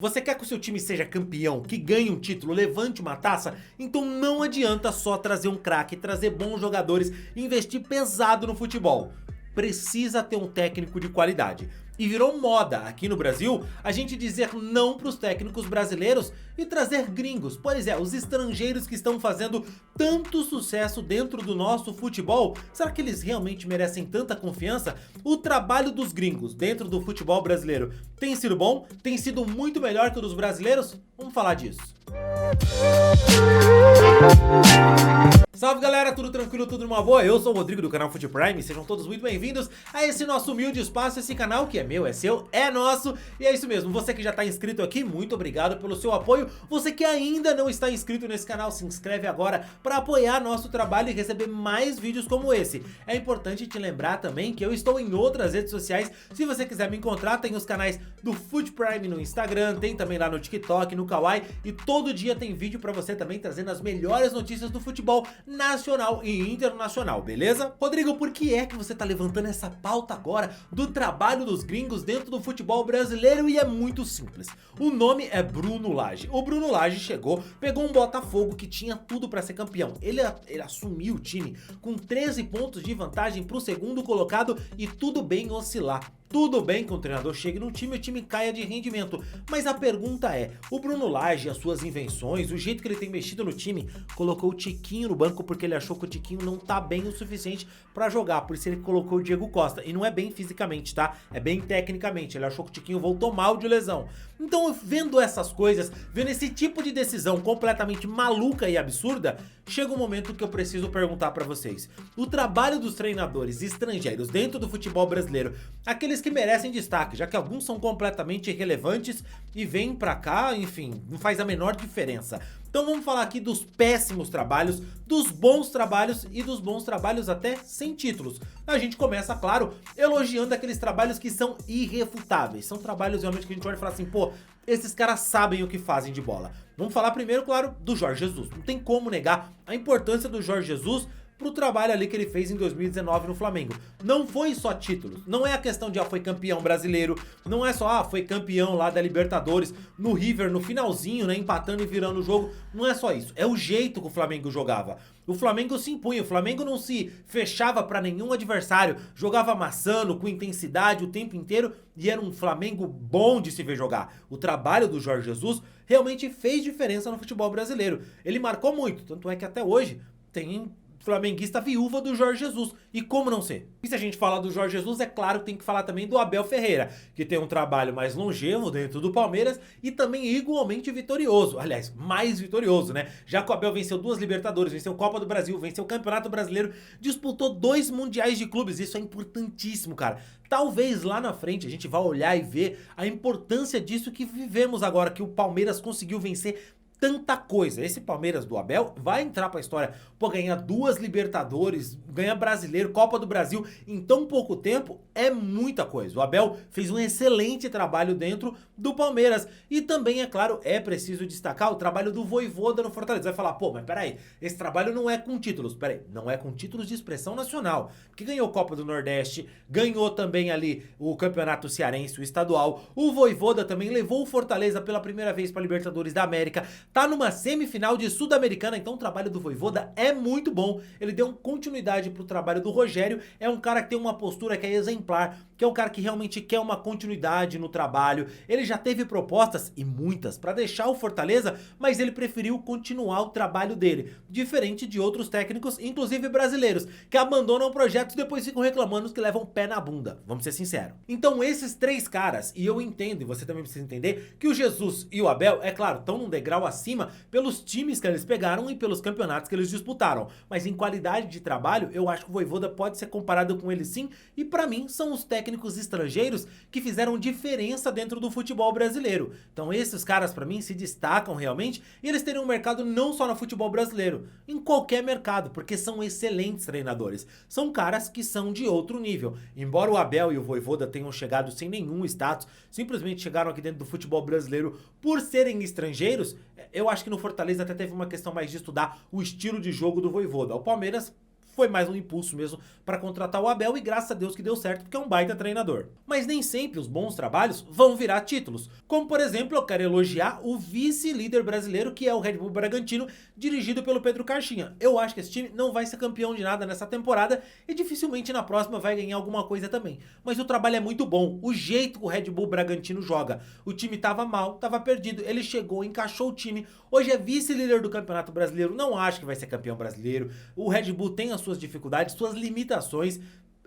Você quer que o seu time seja campeão, que ganhe um título, levante uma taça? Então não adianta só trazer um craque, trazer bons jogadores e investir pesado no futebol. Precisa ter um técnico de qualidade. E virou moda aqui no Brasil a gente dizer não para os técnicos brasileiros e trazer gringos. Pois é, os estrangeiros que estão fazendo tanto sucesso dentro do nosso futebol. Será que eles realmente merecem tanta confiança? O trabalho dos gringos dentro do futebol brasileiro tem sido bom? Tem sido muito melhor que o dos brasileiros? Vamos falar disso. Salve galera, tudo tranquilo, tudo numa boa? Eu sou o Rodrigo do canal Fute Prime, sejam todos muito bem-vindos a esse nosso humilde espaço, esse canal que é meu, é seu, é nosso. E é isso mesmo, você que já tá inscrito aqui, muito obrigado pelo seu apoio. Você que ainda não está inscrito nesse canal, se inscreve agora para apoiar nosso trabalho e receber mais vídeos como esse. É importante te lembrar também que eu estou em outras redes sociais, se você quiser me encontrar, tem os canais do Fute Prime no Instagram, tem também lá no TikTok, no Kawaii, e todo dia tem vídeo para você também trazendo as melhores notícias do futebol nacional e internacional, beleza? Rodrigo, por que é que você tá levantando essa pauta agora do trabalho dos gringos dentro do futebol brasileiro? E é muito simples. O nome é Bruno Lage. O Bruno Lage chegou, pegou um Botafogo que tinha tudo pra ser campeão. Ele assumiu o time com 13 pontos de vantagem pro segundo colocado e tudo bem oscilar. Tudo bem que o treinador chegue no time e o time caia de rendimento, mas a pergunta é, o Bruno Lage, as suas invenções, o jeito que ele tem mexido no time, colocou o Tiquinho no banco porque ele achou que o Tiquinho não tá bem o suficiente pra jogar, por isso ele colocou o Diego Costa, e não é bem fisicamente, tá? É bem tecnicamente, ele achou que o Tiquinho voltou mal de lesão. Então, vendo essas coisas, vendo esse tipo de decisão completamente maluca e absurda, chega um momento que eu preciso perguntar pra vocês. O trabalho dos treinadores estrangeiros dentro do futebol brasileiro, aqueles que merecem destaque, já que alguns são completamente irrelevantes e vêm pra cá, enfim, não faz a menor diferença. Então vamos falar aqui dos péssimos trabalhos, dos bons trabalhos e dos bons trabalhos até sem títulos. A gente começa, claro, elogiando aqueles trabalhos que são irrefutáveis. São trabalhos realmente que a gente olha e fala assim, pô, esses caras sabem o que fazem de bola. Vamos falar primeiro, claro, do Jorge Jesus. Não tem como negar a importância do Jorge Jesus pro trabalho ali que ele fez em 2019 no Flamengo. Não foi só títulos, não é a questão de foi campeão brasileiro, não é só foi campeão lá da Libertadores, no River, no finalzinho, né, empatando e virando o jogo, não é só isso, é o jeito que o Flamengo jogava. O Flamengo se impunha, o Flamengo não se fechava pra nenhum adversário, jogava amassando com intensidade o tempo inteiro e era um Flamengo bom de se ver jogar. O trabalho do Jorge Jesus realmente fez diferença no futebol brasileiro, ele marcou muito, tanto é que até hoje tem flamenguista viúva do Jorge Jesus, e como não ser? E se a gente falar do Jorge Jesus, é claro que tem que falar também do Abel Ferreira, que tem um trabalho mais longevo dentro do Palmeiras e também igualmente vitorioso, aliás, mais vitorioso, né? Já que o Abel venceu 2 Libertadores, venceu Copa do Brasil, venceu o Campeonato Brasileiro, disputou 2 Mundiais de Clubes, isso é importantíssimo, cara. Talvez lá na frente a gente vá olhar e ver a importância disso que vivemos agora, que o Palmeiras conseguiu vencer tanta coisa. Esse Palmeiras do Abel vai entrar pra história. Pô, ganhar 2 Libertadores, ganhar Brasileiro, Copa do Brasil em tão pouco tempo é muita coisa. O Abel fez um excelente trabalho dentro do Palmeiras. E também, é claro, é preciso destacar o trabalho do Vojvoda no Fortaleza. Vai falar, pô, mas peraí, esse trabalho não é com títulos. Peraí, não é com títulos de expressão nacional. Porque ganhou Copa do Nordeste, ganhou também ali o Campeonato Cearense, o estadual. O Vojvoda também levou o Fortaleza pela primeira vez pra Libertadores da América. Tá numa semifinal de Sul-Americana, então o trabalho do Vojvoda é muito bom. Ele deu continuidade pro trabalho do Rogério, é um cara que tem uma postura que é exemplar, que é um cara que realmente quer uma continuidade no trabalho. Ele já teve propostas, e muitas, pra deixar o Fortaleza, mas ele preferiu continuar o trabalho dele, diferente de outros técnicos, inclusive brasileiros, que abandonam projetos e depois ficam reclamando que levam pé na bunda, vamos ser sinceros. Então esses 3 caras, e eu entendo, e você também precisa entender, que o Jesus e o Abel, é claro, estão num degrau acima pelos times que eles pegaram e pelos campeonatos que eles disputaram, mas em qualidade de trabalho, eu acho que o Vojvoda pode ser comparado com ele sim, e pra mim são os técnicos estrangeiros que fizeram diferença dentro do futebol brasileiro. Então esses caras pra mim se destacam realmente, e eles teriam um mercado não só no futebol brasileiro, em qualquer mercado, porque são excelentes treinadores. São caras que são de outro nível. Embora o Abel e o Vojvoda tenham chegado sem nenhum status, simplesmente chegaram aqui dentro do futebol brasileiro por serem estrangeiros, eu acho que no Fortaleza até teve uma questão mais de estudar o estilo de jogo do Vojvoda. O Palmeiras foi mais um impulso mesmo para contratar o Abel e graças a Deus que deu certo, porque é um baita treinador. Mas nem sempre os bons trabalhos vão virar títulos. Como por exemplo, eu quero elogiar o vice-líder brasileiro, que é o Red Bull Bragantino, dirigido pelo Pedro Caixinha. Eu acho que esse time não vai ser campeão de nada nessa temporada e dificilmente na próxima vai ganhar alguma coisa também. Mas o trabalho é muito bom, o jeito que o Red Bull Bragantino joga. O time tava mal, tava perdido, ele chegou, encaixou o time, hoje é vice-líder do Campeonato Brasileiro, não acho que vai ser campeão brasileiro. O Red Bull tem as suas dificuldades, suas limitações.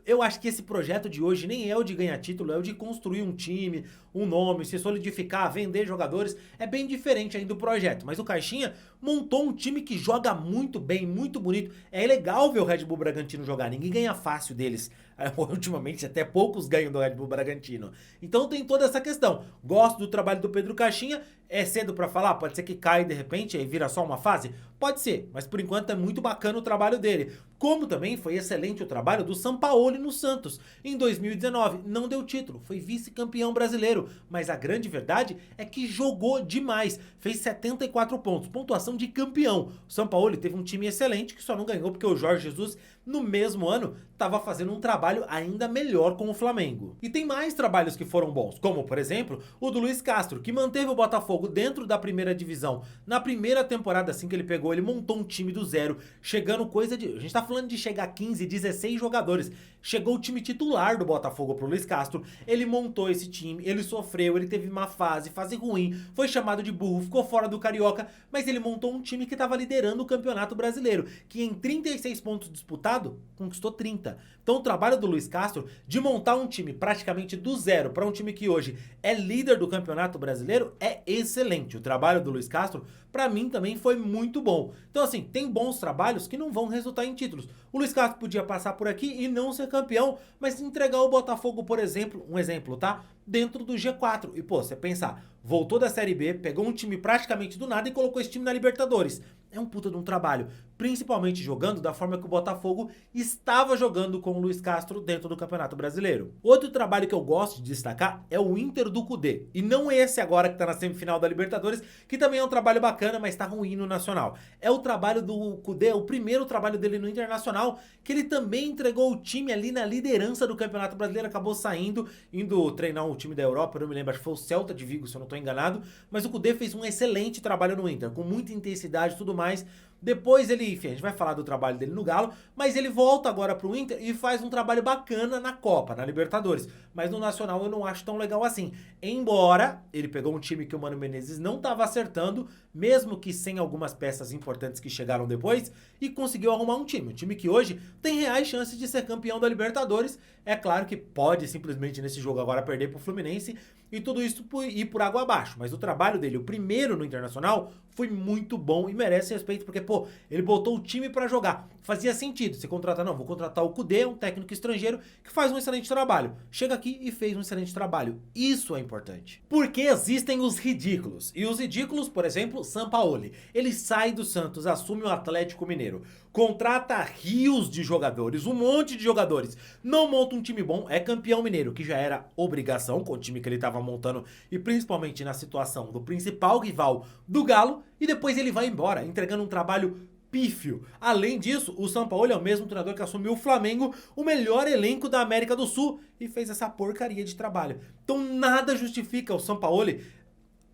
Eu acho que esse projeto de hoje nem é o de ganhar título, é o de construir um time, um nome, se solidificar, vender jogadores. É bem diferente ainda do projeto. Mas o Caixinha montou um time que joga muito bem, muito bonito. É legal ver o Red Bull Bragantino jogar, ninguém ganha fácil deles. Ultimamente até poucos ganham do Red Bull Bragantino. Então tem toda essa questão. Gosto do trabalho do Pedro Caixinha. É cedo pra falar? Pode ser que caia de repente e vira só uma fase? Pode ser, mas por enquanto é muito bacana o trabalho dele. Como também foi excelente o trabalho do Sampaoli no Santos. Em 2019 não deu título, foi vice-campeão brasileiro. Mas a grande verdade é que jogou demais. Fez 74 pontos, pontuação de campeão. O Sampaoli teve um time excelente que só não ganhou porque o Jorge Jesus no mesmo ano estava fazendo um trabalho ainda melhor com o Flamengo. E tem mais trabalhos que foram bons, como por exemplo o do Luiz Castro, que manteve o Botafogo dentro da primeira divisão. Na primeira temporada assim que ele pegou, ele montou um time do zero, chegando coisa de... A gente tá falando de chegar a 15, 16 jogadores. Chegou o time titular do Botafogo pro Luiz Castro, ele montou esse time, ele sofreu, ele teve uma fase ruim, foi chamado de burro, ficou fora do Carioca, mas ele montou um time que tava liderando o Campeonato Brasileiro, que em 36 pontos disputados, conquistou 30. Então o trabalho do Luiz Castro de montar um time praticamente do zero para um time que hoje é líder do Campeonato Brasileiro é excelente. O trabalho do Luiz Castro para mim também foi muito bom. Então assim, tem bons trabalhos que não vão resultar em títulos. O Luiz Castro podia passar por aqui e não ser campeão, mas entregar o Botafogo, por exemplo, um exemplo, tá? Dentro do G4. E pô, você pensar, voltou da Série B, pegou um time praticamente do nada e colocou esse time na Libertadores. É um puta de um trabalho, principalmente jogando da forma que o Botafogo estava jogando com o Luiz Castro dentro do Campeonato Brasileiro. Outro trabalho que eu gosto de destacar é o Inter do Cudê, e não esse agora que tá na semifinal da Libertadores, que também é um trabalho bacana, mas tá ruim no Nacional. É o trabalho do Cudê, o primeiro trabalho dele no Internacional, que ele também entregou o time ali na liderança do Campeonato Brasileiro, acabou saindo, indo treinar o time da Europa, eu não me lembro, acho que foi o Celta de Vigo, se eu não tô enganado, mas o Cudê fez um excelente trabalho no Inter, com muita intensidade e tudo mais. Depois ele, enfim, a gente vai falar do trabalho dele no Galo, mas ele volta agora pro Inter e faz um trabalho bacana na Copa, na Libertadores. Mas no Nacional eu não acho tão legal assim. Embora ele pegou um time que o Mano Menezes não estava acertando, mesmo que sem algumas peças importantes que chegaram depois, e conseguiu arrumar um time que hoje tem reais chances de ser campeão da Libertadores. É claro que pode simplesmente nesse jogo agora perder pro Fluminense e tudo isso ir por água abaixo. Mas o trabalho dele, o primeiro no Internacional, foi muito bom e merece respeito, porque, pô, ele botou o time pra jogar. Fazia sentido. Você contratar, não, vou contratar o Cudê, um técnico estrangeiro, que faz um excelente trabalho. Chega aqui e fez um excelente trabalho. Isso é importante. Porque existem os ridículos. E os ridículos, por exemplo, Sampaoli. Ele sai do Santos, assume o Atlético Mineiro, contrata rios de jogadores, um monte de jogadores, não monta um time bom, é campeão mineiro, que já era obrigação com o time que ele estava montando e principalmente na situação do principal rival do Galo, e depois ele vai embora, entregando um trabalho pífio. Além disso, o Sampaoli é o mesmo treinador que assumiu o Flamengo, o melhor elenco da América do Sul, e fez essa porcaria de trabalho. Então nada justifica o Sampaoli.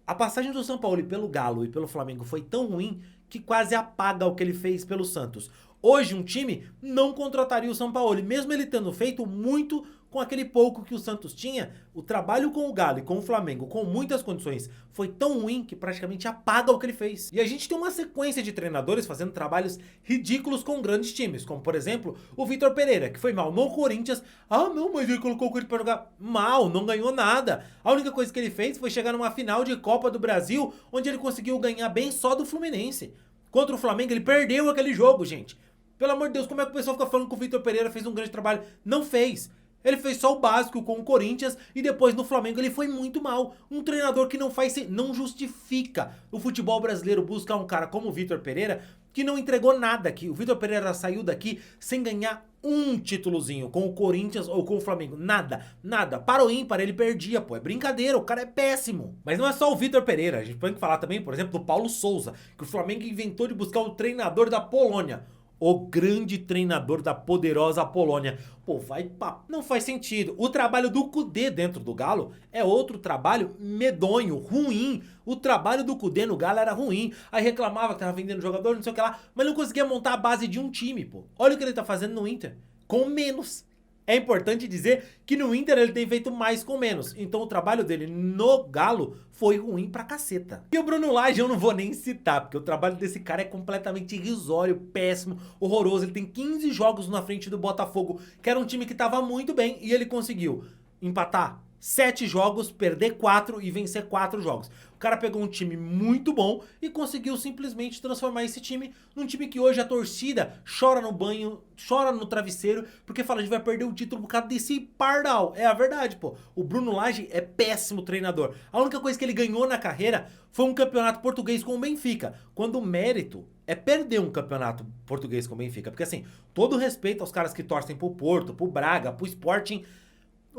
A passagem do Sampaoli pelo Galo e pelo Flamengo foi tão ruim que quase apaga o que ele fez pelo Santos. Hoje um time não contrataria o Sampaoli, mesmo ele tendo feito muito com aquele pouco que o Santos tinha. O trabalho com o Galo e com o Flamengo, com muitas condições, foi tão ruim que praticamente apaga o que ele fez. E a gente tem uma sequência de treinadores fazendo trabalhos ridículos com grandes times, como por exemplo o Vitor Pereira, que foi mal no Corinthians. Ah não, mas ele colocou o Corinthians pra jogar mal, não ganhou nada. A única coisa que ele fez foi chegar numa final de Copa do Brasil, onde ele conseguiu ganhar bem só do Fluminense. Contra o Flamengo ele perdeu aquele jogo, gente. Pelo amor de Deus, como é que o pessoal fica falando que o Vitor Pereira fez um grande trabalho? Não fez. Ele fez só o básico com o Corinthians e depois no Flamengo ele foi muito mal. Um treinador que não justifica o futebol brasileiro buscar um cara como o Vitor Pereira, que não entregou nada aqui. O Vitor Pereira saiu daqui sem ganhar um títulozinho com o Corinthians ou com o Flamengo. Nada, nada. Para o ímpar ele perdia, pô. É brincadeira, o cara é péssimo. Mas não é só o Vitor Pereira. A gente pode falar também, por exemplo, do Paulo Souza, que o Flamengo inventou de buscar o treinador da Polônia. o grande treinador da poderosa Polônia. Pô, vai pá, não faz sentido. O trabalho do Kudê dentro do Galo é outro trabalho medonho, ruim. O trabalho do Kudê no Galo era ruim. Aí reclamava que tava vendendo jogador, não sei o que lá, mas não conseguia montar a base de um time, pô. Olha o que ele tá fazendo no Inter, com menos. É importante dizer que no Inter ele tem feito mais com menos. Então o trabalho dele no Galo foi ruim pra caceta. E o Bruno Lage eu não vou nem citar, porque o trabalho desse cara é completamente irrisório, péssimo, horroroso. Ele tem 15 jogos na frente do Botafogo, que era um time que tava muito bem, e ele conseguiu empatar 7 jogos, perder 4 e vencer 4 jogos. O cara pegou um time muito bom e conseguiu simplesmente transformar esse time num time que hoje a torcida chora no banho, chora no travesseiro, porque fala, a gente vai perder o título por causa desse pardal. É a verdade, pô. O Bruno Lage é péssimo treinador. A única coisa que ele ganhou na carreira foi um campeonato português com o Benfica, quando o mérito é perder um campeonato português com o Benfica. Porque assim, todo respeito aos caras que torcem pro Porto, pro Braga, pro Sporting,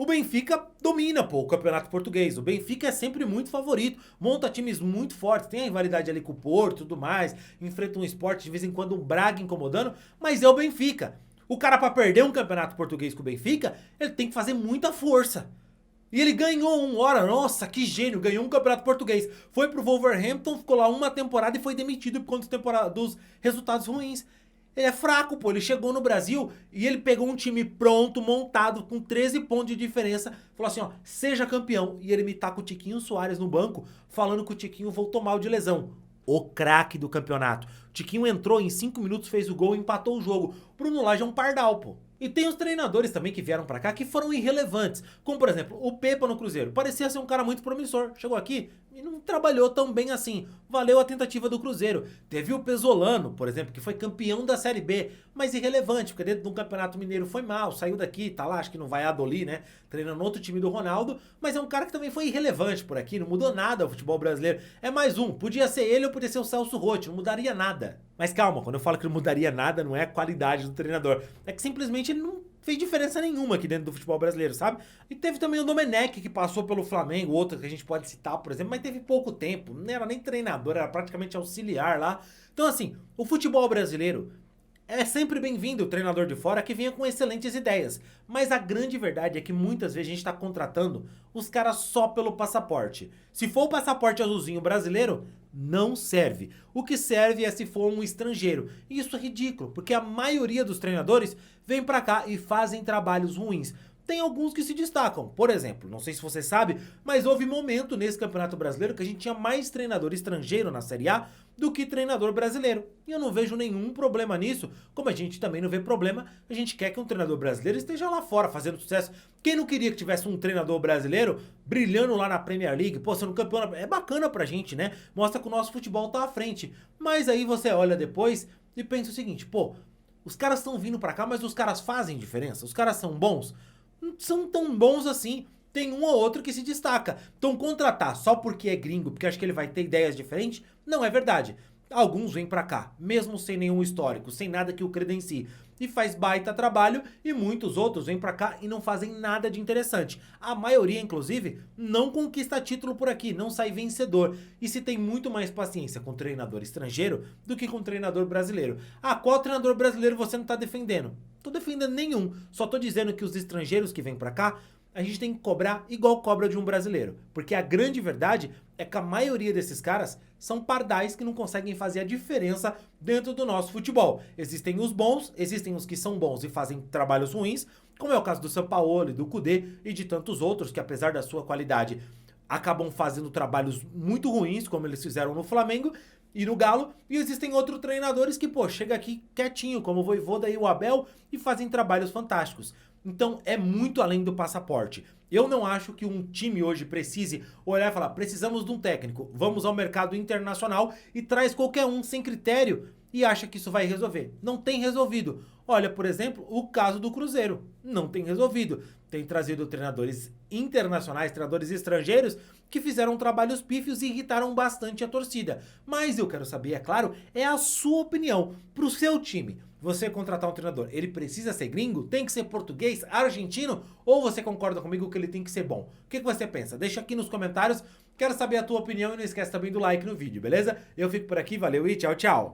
o Benfica domina, pô, o campeonato português. O Benfica é sempre muito favorito, monta times muito fortes, tem a rivalidade ali com o Porto e tudo mais, enfrenta um Sport de vez em quando, um Braga incomodando, mas é o Benfica. O cara, pra perder um campeonato português com o Benfica, ele tem que fazer muita força. E ele ganhou nossa, que gênio, ganhou um campeonato português. Foi pro Wolverhampton, ficou lá uma temporada e foi demitido por conta dos resultados ruins. Ele é fraco, pô, ele chegou no Brasil e ele pegou um time pronto, montado, com 13 pontos de diferença, falou assim, ó, seja campeão. E ele me tá com o Tiquinho Soares no banco, falando que o Tiquinho voltou mal de lesão. O craque do campeonato. O Tiquinho entrou em 5 minutos, fez o gol e empatou o jogo. Bruno Lage é um pardal, pô. E tem os treinadores também que vieram pra cá que foram irrelevantes. Como, por exemplo, o Pepa no Cruzeiro. Parecia ser um cara muito promissor. Chegou aqui e não trabalhou tão bem assim. Valeu a tentativa do Cruzeiro. Teve o Pesolano, por exemplo, que foi campeão da Série B, mas irrelevante, porque dentro de um campeonato mineiro foi mal, saiu daqui, tá lá, acho que não vai adolir, né? Treinando outro time do Ronaldo, mas é um cara que também foi irrelevante por aqui, não mudou nada o futebol brasileiro. É mais um, podia ser ele ou podia ser o Celso Roth, não mudaria nada. Mas calma, quando eu falo que não mudaria nada, não é a qualidade do treinador. É que simplesmente ele não fez diferença nenhuma aqui dentro do futebol brasileiro, sabe? E teve também o Domenech, que passou pelo Flamengo, outro que a gente pode citar, por exemplo, mas teve pouco tempo, não era nem treinador, era praticamente auxiliar lá. Então assim, o futebol brasileiro é sempre bem-vindo o treinador de fora que venha com excelentes ideias, mas a grande verdade é que muitas vezes a gente está contratando os caras só pelo passaporte. Se for o passaporte azulzinho brasileiro, não serve. O que serve é se for um estrangeiro. E isso é ridículo, porque a maioria dos treinadores vem pra cá e fazem trabalhos ruins. Tem alguns que se destacam. Por exemplo, não sei se você sabe, mas houve momento nesse Campeonato Brasileiro que a gente tinha mais treinador estrangeiro na Série A do que treinador brasileiro. E eu não vejo nenhum problema nisso, como a gente também não vê problema, a gente quer que um treinador brasileiro esteja lá fora fazendo sucesso. Quem não queria que tivesse um treinador brasileiro brilhando lá na Premier League, pô, sendo campeão, é bacana pra gente, né? Mostra que o nosso futebol tá à frente. Mas aí você olha depois e pensa o seguinte, pô, os caras estão vindo pra cá, mas os caras fazem diferença, os caras são bons. Não são tão bons assim. Tem um ou outro que se destaca. Então contratar só porque é gringo, porque acho que ele vai ter ideias diferentes, não é verdade. Alguns vêm pra cá, mesmo sem nenhum histórico, sem nada que o credencie, e faz baita trabalho, e muitos outros vêm pra cá e não fazem nada de interessante. A maioria, inclusive, não conquista título por aqui, não sai vencedor, e se tem muito mais paciência com treinador estrangeiro do que com treinador brasileiro. Ah, qual treinador brasileiro você não tá defendendo? Tô defendendo nenhum, só tô dizendo que os estrangeiros que vêm pra cá, a gente tem que cobrar igual cobra de um brasileiro. Porque a grande verdade é que a maioria desses caras são pardais que não conseguem fazer a diferença dentro do nosso futebol. Existem os bons, existem os que são bons e fazem trabalhos ruins, como é o caso do Sampaoli, do Kudê e de tantos outros que, apesar da sua qualidade, acabam fazendo trabalhos muito ruins, como eles fizeram no Flamengo e no Galo. E existem outros treinadores que, pô, chega aqui quietinho, como o Vojvoda e o Abel, e fazem trabalhos fantásticos. Então é muito além do passaporte. Eu não acho que um time hoje precise olhar e falar, precisamos de um técnico, vamos ao mercado internacional e traz qualquer um sem critério e acha que isso vai resolver. Não tem resolvido. Olha, por exemplo, o caso do Cruzeiro. Não tem resolvido. Tem trazido treinadores internacionais, treinadores estrangeiros, que fizeram trabalhos pífios e irritaram bastante a torcida. Mas eu quero saber, é claro, é a sua opinião pro seu time. Você contratar um treinador, ele precisa ser gringo? Tem que ser português, argentino? Ou você concorda comigo que ele tem que ser bom? O que você pensa? Deixa aqui nos comentários. Quero saber a tua opinião e não esquece também do like no vídeo, beleza? Eu fico por aqui, valeu e tchau, tchau.